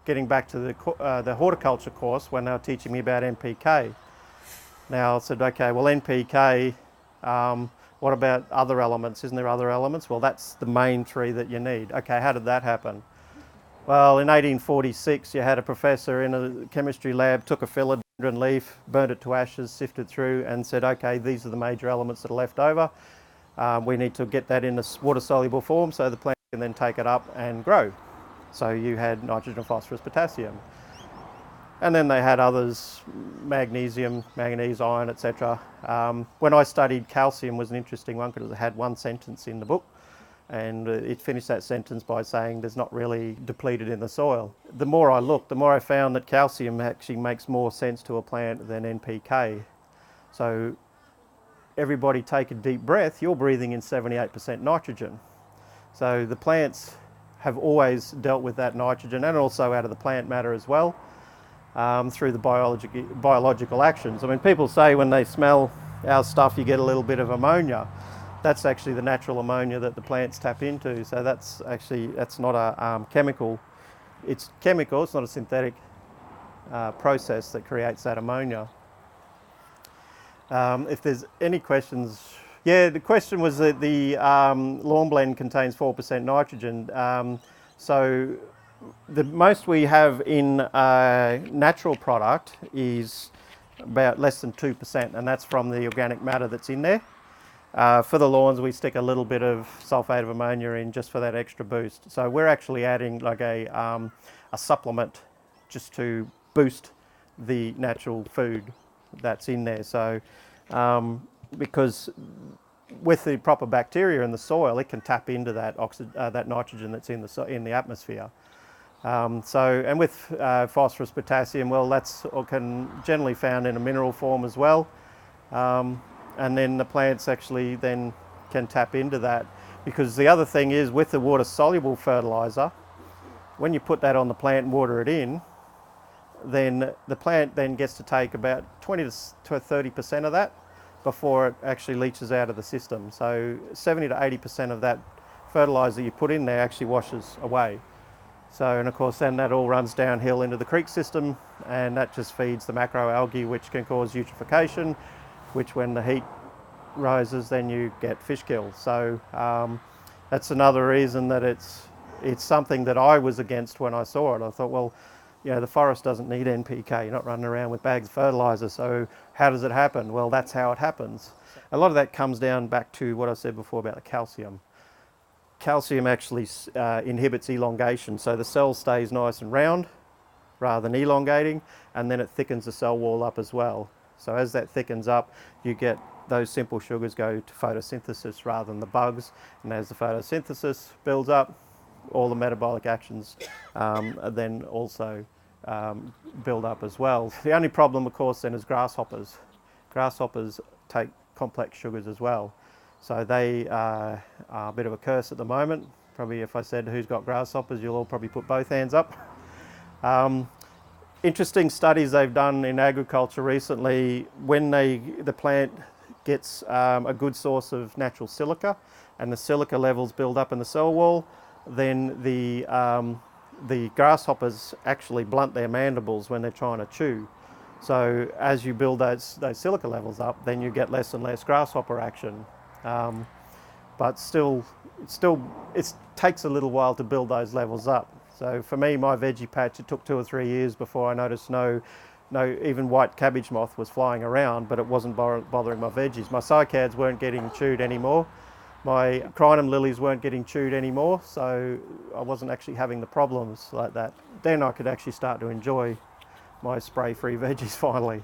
Getting back to the horticulture course when they were teaching me about NPK. Now I said, okay, well NPK, what about other elements? Isn't there other elements? Well, that's the main three that you need. Okay, how did that happen? Well, in 1846, you had a professor in a chemistry lab, took a philodendron leaf, burnt it to ashes, sifted through and said, okay, these are the major elements that are left over. We need to get that in a water-soluble form so the plant can then take it up and grow. So you had nitrogen, phosphorus, potassium. And then they had others, magnesium, manganese, iron, etc. When I studied, calcium was an interesting one because it had one sentence in the book, and it finished that sentence by saying there's not really depleted in the soil. The more I looked, the more I found that calcium actually makes more sense to a plant than NPK. So everybody take a deep breath, you're breathing in 78% nitrogen. So the plants have always dealt with that nitrogen, and also out of the plant matter as well, through the biological actions. I mean, people say when they smell our stuff you get a little bit of ammonia. That's actually the natural ammonia that the plants tap into. So that's not a chemical. It's chemical, it's not a synthetic process that creates that ammonia. If there's any questions, yeah, the question was that the lawn blend contains 4% nitrogen. So the most we have in natural product is about less than 2%, and that's from the organic matter that's in there. For the lawns, we stick a little bit of sulfate of ammonia in just for that extra boost. So we're actually adding like a supplement just to boost the natural food that's in there. So because with the proper bacteria in the soil, it can tap into that that nitrogen that's in the atmosphere. And with phosphorus, potassium, well, that's generally found in a mineral form as well. And then the plants actually then can tap into that, because the other thing is with the water soluble fertilizer, when you put that on the plant and water it in, then the plant then gets to take about 20 to 30% of that before it actually leaches out of the system. So 70 to 80% of that fertilizer you put in there actually washes away. So, and of course then that all runs downhill into the creek system, and that just feeds the macroalgae, which can cause eutrophication, which when the heat rises then you get fish kills. So that's another reason that it's something that I was against when I saw it. I thought, well, you know, the forest doesn't need NPK, you're not running around with bags of fertilizer, so how does it happen? Well, that's how it happens. A lot of that comes down back to what I said before about the calcium. Calcium actually inhibits elongation, so the cell stays nice and round rather than elongating, and then it thickens the cell wall up as well. So as that thickens up, you get those simple sugars go to photosynthesis rather than the bugs, and as the photosynthesis builds up, all the metabolic actions then also build up as well. The only problem, of course, then is grasshoppers. Grasshoppers take complex sugars as well. So they are a bit of a curse at the moment. Probably if I said who's got grasshoppers, you'll all probably put both hands up. Interesting studies they've done in agriculture recently, when the plant gets a good source of natural silica and the silica levels build up in the cell wall, then the grasshoppers actually blunt their mandibles when they're trying to chew. So as you build those silica levels up, then you get less and less grasshopper action. But still, it takes a little while to build those levels up. So for me, my veggie patch, it took 2 or 3 years before I noticed no even white cabbage moth was flying around, but it wasn't bothering my veggies. My cycads weren't getting chewed anymore. My crinum lilies weren't getting chewed anymore, so I wasn't actually having the problems like that. Then I could actually start to enjoy my spray-free veggies finally.